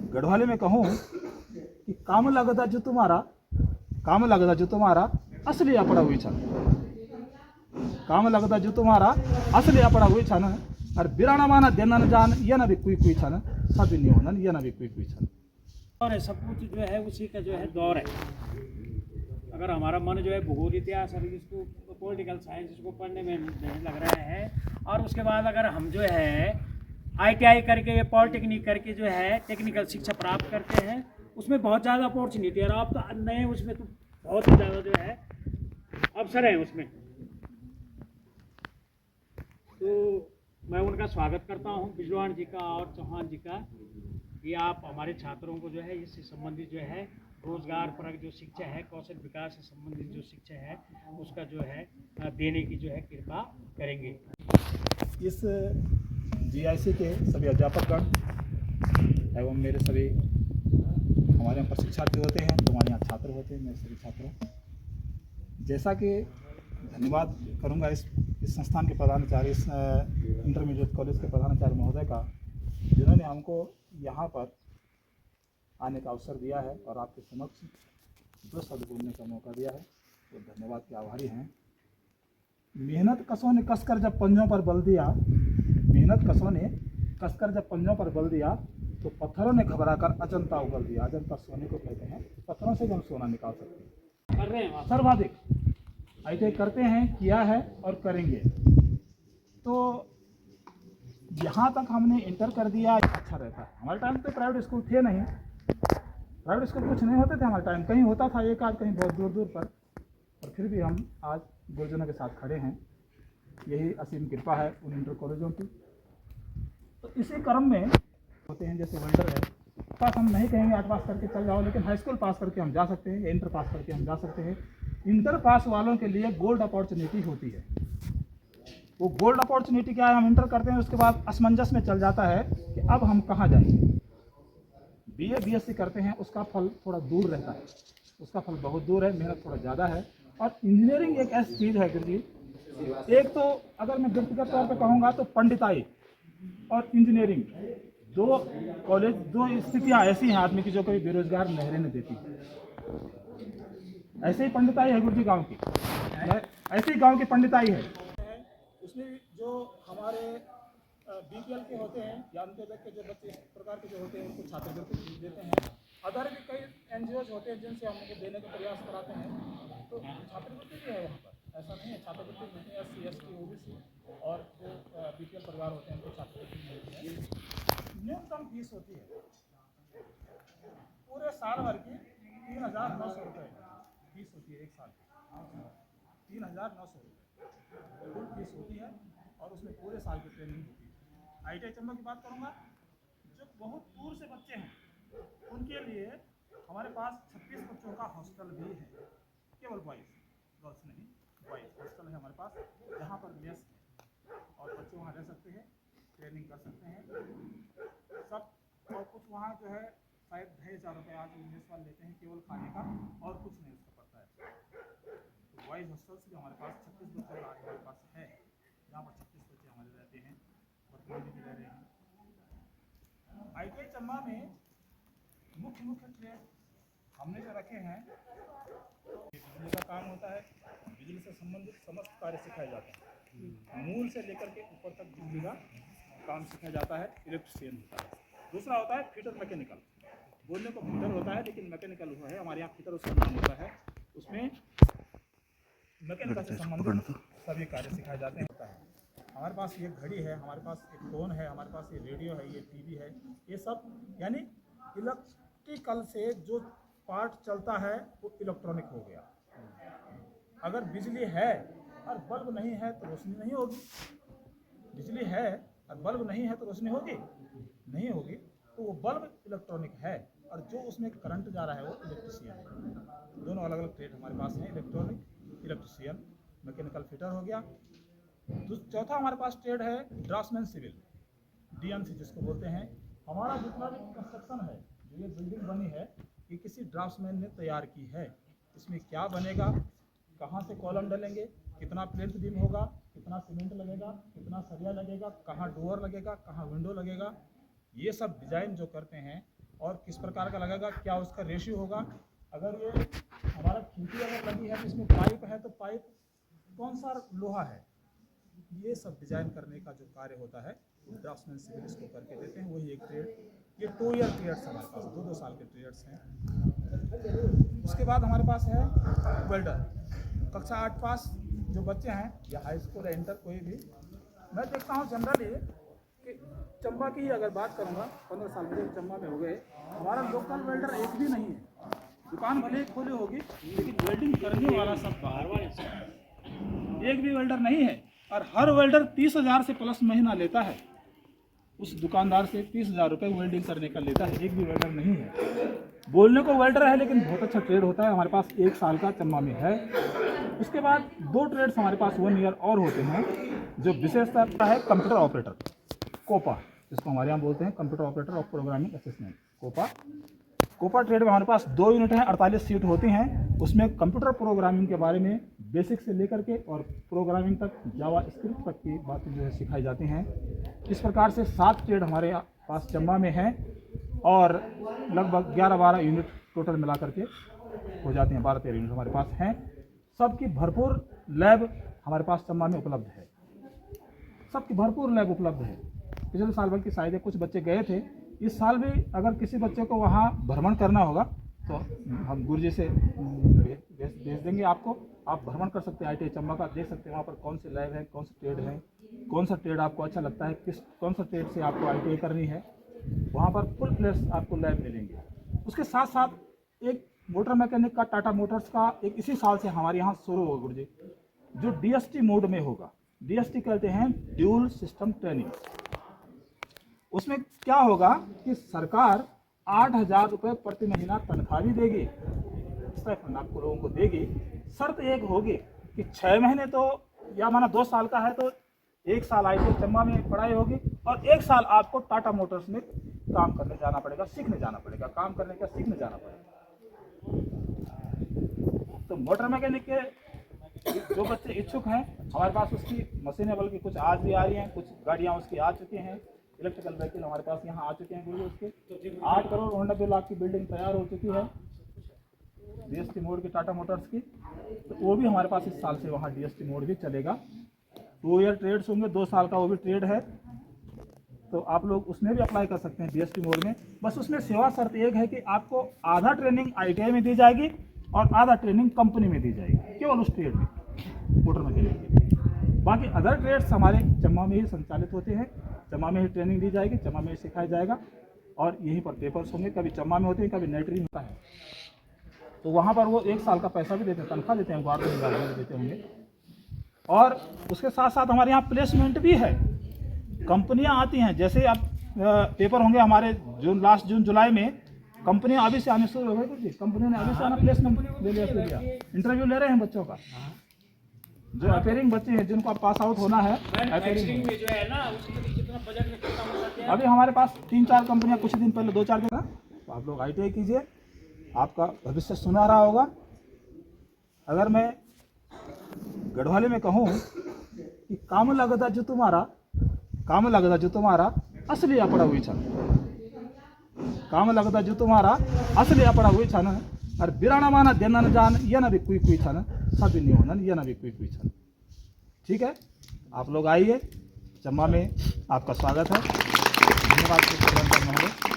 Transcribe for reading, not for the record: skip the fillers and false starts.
गढ़वाले में कहूँ कि काम लगदा जो तुम्हारा असली अपड़ा हुई छन, काम लगदा जो तुम्हारा असली अपड़ा हुई छन, और बिराना माना देना न जान ये ना भी कोई छन, सब नहीं होना ये ना भी कोई छन। और सब कुछ जो है उसी का जो है दौर है। अगर हमारा मन जो है भूगोल इतिहास और इसको पॉलिटिकल साइंस इसको पढ़ने में नहीं लग रहा है, और उसके बाद अगर हम जो है ITI करके पॉलिटेक्निक करके जो है टेक्निकल शिक्षा प्राप्त करते हैं, उसमें बहुत ज़्यादा अपॉर्चुनिटी है, और आप तो नए उसमें तो बहुत ही ज़्यादा जो है अवसर है उसमें। तो मैं उनका स्वागत करता हूँ, बिजवाण जी का और चौहान जी का, कि आप हमारे छात्रों को जो है इससे संबंधित जो है रोजगार परक जो शिक्षा है, कौशल विकास से संबंधित जो शिक्षा है उसका जो है देने की जो है कृपा करेंगे। इस GIC के सभी अध्यापकगण एवं मेरे सभी हमारे यहाँ प्रशिक्षार्थी होते हैं, हमारे यहाँ छात्र होते हैं, मेरे सभी छात्रों, जैसा कि धन्यवाद करूँगा इस संस्थान के प्रधानाचार्य, इस इंटरमीडिएट कॉलेज के प्रधानाचार्य महोदय का, जिन्होंने हमको यहाँ पर आने का अवसर दिया है और आपके समक्ष दो शब्द बोलने का मौका दिया है, तो धन्यवाद के आभारी हैं। मेहनत कसों ने कसकर जब पंजों पर बल दिया, मेहनत कसों ने कसकर जब पंजों पर बल दिया, तो पत्थरों ने घबराकर अजंता उगल दिया। अजंता सोने को कहते हैं, पत्थरों से भी हम सोना निकाल सकते हैं। कर रहे हैं सर्वाधिक ITI करते हैं, किया है और करेंगे। तो यहाँ तक हमने इंटर कर दिया, अच्छा रहता है। हमारे टाइम पे प्राइवेट स्कूल थे नहीं, प्राइवेट स्कूल कुछ नहीं होते थे हमारे टाइम, कहीं होता था एक आध, कहीं बहुत दूर दूर पर, और फिर भी हम आज गुरुजनों के साथ खड़े हैं। यही असीम कृपा है उन इंटर कॉलेजों की। तो इसी क्रम में होते हैं, जैसे वेल्डर है, पास हम नहीं कहेंगे 8 पास करके चल जाओ, लेकिन हाई स्कूल पास करके हम जा सकते हैं, या इंटर पास करके हम जा सकते हैं। इंटर पास वालों के लिए गोल्ड अपॉर्चुनिटी होती है। वो गोल्ड अपॉर्चुनिटी क्या है, हम इंटर करते हैं, उसके बाद असमंजस में चल जाता है कि अब हम कहाँ जाएंगे। BA BSc करते हैं, उसका फल थोड़ा दूर रहता है, उसका फल बहुत दूर है, मेहनत थोड़ा ज़्यादा है। और इंजीनियरिंग एक ऐसी चीज़ है गुरु जी, एक तो अगर मैं व्यक्तिगत तौर पे कहूँगा तो पंडिताई और इंजीनियरिंग, दो कॉलेज, दो स्थितियाँ ऐसी हैं आदमी की जो कभी बेरोजगार नहीं रहने देती। ऐसे ही पंडिताई है गुरु जी गाँव की, ऐसे ही गाँव की पंडिताई है। उसमें जो हमारे BPL के होते हैं या अंत्योदय के जो बच्चे इस प्रकार के जो होते हैं, उनको छात्रवृत्ति देते हैं। अदर भी कई NGOs होते हैं जिनसे हम उनको देने का प्रयास कराते हैं, तो छात्रवृत्ति भी है वहाँ पर, ऐसा नहीं है। छात्रवृत्ति मिलती है SC ST OBC और जो BPL परिवार होते हैं उनको छात्रवृत्ति मिलती है। न्यूनतम फीस होती है पूरे साल भर की 3,900 रुपये फीस होती है, एक साल की 3,900 रुपये फुल फीस होती है, और उसमें पूरे साल की ट्रेनिंग होती है। ITI चंबा की बात करूँगा, जो बहुत दूर से बच्चे हैं उनके लिए हमारे पास 36 बच्चों का हॉस्टल भी है, केवल बॉयज़, गर्ल्स नहीं, बॉयज़ हॉस्टल है हमारे पास, जहाँ पर मेस है और बच्चे वहाँ रह सकते हैं, ट्रेनिंग कर सकते हैं सब। और कुछ वहाँ जो है शायद 2,500 रुपये आज मेस वाले लेते हैं केवल खाने का, और कुछ नहीं उसका पड़ता है। तो बॉयज़ हॉस्टल्स भी हमारे पास 36 बच्चों का हमारे पास है, जहाँ पर 36 बच्चे हमारे रहते हैं, वर्तमान में भी रह रहे हैं। ITI चंबा में मुख्य ट्रेड हमने जो रखे हैं, बिजली का काम होता है, बिजली से संबंधित समस्त कार्य सिखाए जाते हैं, मूल से लेकर के ऊपर तक बिजली का काम सिखाया जाता है, इलेक्ट्रिशियन होता है। दूसरा होता है फिटर मैकेनिकल, बोलने को फिटर होता है लेकिन मैकेनिकल हुआ है, हमारे यहाँ फिटर उसका नाम होता है। उसमें मैकेनिकल से संबंधित सभी कार्य सिखाए जाते हैं। हमारे पास ये घड़ी है, हमारे पास एक फ़ोन है, हमारे पास ये रेडियो है, ये TV है, ये सब यानी इलेक्ट्रिकल से जो पार्ट चलता है वो इलेक्ट्रॉनिक हो गया। अगर बिजली है और बल्ब नहीं है तो रोशनी नहीं होगी, बिजली है और बल्ब नहीं है तो रोशनी होगी नहीं होगी। तो वो बल्ब इलेक्ट्रॉनिक है, और जो उसमें करंट जा रहा है वो इलेक्ट्रिशियन है। दोनों अलग अलग ट्रेड हमारे पास हैं, इलेक्ट्रॉनिक, इलेक्ट्रिशियन, मैकेनिकल फिटर हो गया। तो चौथा हमारे पास ट्रेड है ड्राफ्ट्समैन सिविल, DMC जिसको बोलते हैं। हमारा जितना भी कंस्ट्रक्शन है, जो ये बिल्डिंग बनी है, ये किसी ड्राफ्ट्समैन ने तैयार की है। इसमें क्या बनेगा, कहाँ से कॉलम डलेंगे, कितना प्लेथ बीम होगा, कितना सीमेंट लगेगा, कितना सरिया लगेगा, कहाँ डोर लगेगा, कहाँ विंडो लगेगा, ये सब डिज़ाइन जो करते हैं और किस प्रकार का लगेगा, क्या उसका रेशियो होगा, अगर ये हमारा खिड़की अगर लगी है तो इसमें पाइप है तो पाइप कौन सा लोहा है, ये सब डिजाइन करने का जो कार्य होता है ड्राफ्ट्समैन सिविल इसको करके देते हैं। वही एक ट्रेड, ये 2 ईयर ट्रेड्स हमारे पास, 2-2 साल के ट्रेड्स हैं। उसके बाद हमारे पास है वेल्डर, कक्षा 8 पास जो बच्चे हैं या हाई स्कूल या इंटर कोई भी, मैं देखता हूँ जनरली कि चंबा की ही अगर बात करूँगा, 15 साल मुझे चंबा में हो गए, हमारा लोकल वेल्डर एक भी नहीं है। दुकान भले खोली होगी लेकिन वेल्डिंग करने वाला सब बाहर वाले, एक भी वेल्डर नहीं है। और हर वेल्डर 30,000 से प्लस महीना लेता है, उस दुकानदार से 30,000 रुपये वेल्डिंग करने का लेता है, एक भी वेल्डर नहीं है। बोलने को वेल्डर है लेकिन बहुत अच्छा ट्रेड होता है, हमारे पास 1 साल का चंबा में है। उसके बाद 2 ट्रेड्स हमारे पास 1 ईयर और होते हैं, जो विशेषता है कंप्यूटर ऑपरेटर, कोपा जिसको हमारे यहाँ बोलते हैं, computer operator of programming assistant, COPA trade में हमारे पास 2 यूनिट हैं, 48 सीट होती हैं। उसमें कंप्यूटर प्रोग्रामिंग के बारे में बेसिक से लेकर के और प्रोग्रामिंग तक, जावा स्क्रिप्ट तक की बातें जो है सिखाई जाती हैं। इस प्रकार से 7 ट्रेड हमारे पास चंबा में हैं और लगभग 11-12 यूनिट टोटल मिला करके हो जाते हैं, 12-13 यूनिट हमारे पास हैं। सबकी भरपूर लैब हमारे पास चंबा में उपलब्ध है, सबकी भरपूर लैब उपलब्ध है। पिछले साल बल्कि शायद कुछ बच्चे गए थे, इस साल भी अगर किसी बच्चे को वहाँ भ्रमण करना होगा तो हम गुरुजी से भेज देंगे आपको, आप भ्रमण कर सकते हैं ITI चंबा का, देख सकते हैं वहाँ पर कौन से लैब है, कौन से ट्रेड है, कौन सा ट्रेड आपको अच्छा लगता है, कौन सा ट्रेड से आपको ITI करनी है, वहाँ पर फुल प्लेस आपको लैब मिलेंगे। उसके साथ साथ एक मोटर मैकेनिक का टाटा मोटर्स का एक इसी साल से हमारे यहाँ शुरू होगा गुरुजी, जो DST मोड में होगा। DST कहते हैं ड्यूल सिस्टम ट्रेनिंग। उसमें क्या होगा कि सरकार 8,000 रुपये प्रति महीना तनख्वाह भी देगी, स्टाइपेंड आपको लोगों को देगी। शर्त एक होगी कि 6 महीने तो, या माना 2 साल का है तो 1 साल ITI चंबा में पढ़ाई होगी और 1 साल आपको टाटा मोटर्स में काम करने जाना पड़ेगा, सीखने जाना पड़ेगा, काम करने का सीखने जाना पड़ेगा। तो मोटर मैकेनिक के जो बच्चे इच्छुक हैं, हमारे पास उसकी मशीनें बल्कि कुछ आज भी आ रही हैं, कुछ गाड़ियाँ उसकी आ चुकी हैं, इलेक्ट्रिकल व्हीकल हमारे पास यहाँ आ चुके हैं गुरु। उसके 8 करोड़ 89 लाख की बिल्डिंग तैयार हो चुकी है DST मोड की, टाटा मोटर्स की। तो वो भी हमारे पास इस साल से वहाँ DST मोड भी चलेगा। 2 ईयर ट्रेड्स होंगे, 2 साल का वो भी ट्रेड है, तो आप लोग उसमें भी अप्लाई कर सकते हैं DST मोड में। बस उसमें सेवा शर्त एक है कि आपको आधा ट्रेनिंग ITI में दी जाएगी और आधा ट्रेनिंग कंपनी में दी जाएगी, केवल उस ट्रेड में, मोटर मैकेनिक के। बाकी अदर ट्रेड्स हमारे चंबा में ही संचालित होते हैं, चंबा में ही ट्रेनिंग दी जाएगी, चंबा में ही सिखाया जाएगा और यहीं पर पेपर्स होंगे, कभी चंबा में होते हैं, कभी नेटरी होता है। तो वहाँ पर वो 1 साल का पैसा भी देते हैं, तनख्वाह देते हैं, 12,000 रुपये देते होंगे। और उसके साथ साथ हमारे यहाँ प्लेसमेंट भी है, कंपनियाँ आती हैं, जैसे अब पेपर होंगे हमारे लास्ट जून जुलाई में, कंपनियाँ अभी से आने शुरू हो गई जी, कंपनियों ने अभी से आना प्लेसमेंट ले लिया, इंटरव्यू ले रहे हैं बच्चों का, जो अपेयरिंग बच्चे हैं जिनको पास आउट होना है। अपेयरिंग में जो है ना, उसके कितना बजट में कितना होता है? अभी हमारे पास 3-4 कंपनियां कुछ दिन पहले 2-4 दिन, तो आप लोग ITI कीजिए, आपका भविष्य सुनहरा होगा। अगर मैं गढ़वाली में कहूँ कि काम लगता जो तुम्हारा असली अपड़ा हुई छन, काम लगता जो तुम्हारा असली अपड़ा हुई छन, और बिराना माना देना न जान ये ना भी कोई छन, सब नहीं होना ये ना भी कोई छन। ठीक है, आप लोग आइए, चंबा में आपका स्वागत है। धन्यवाद।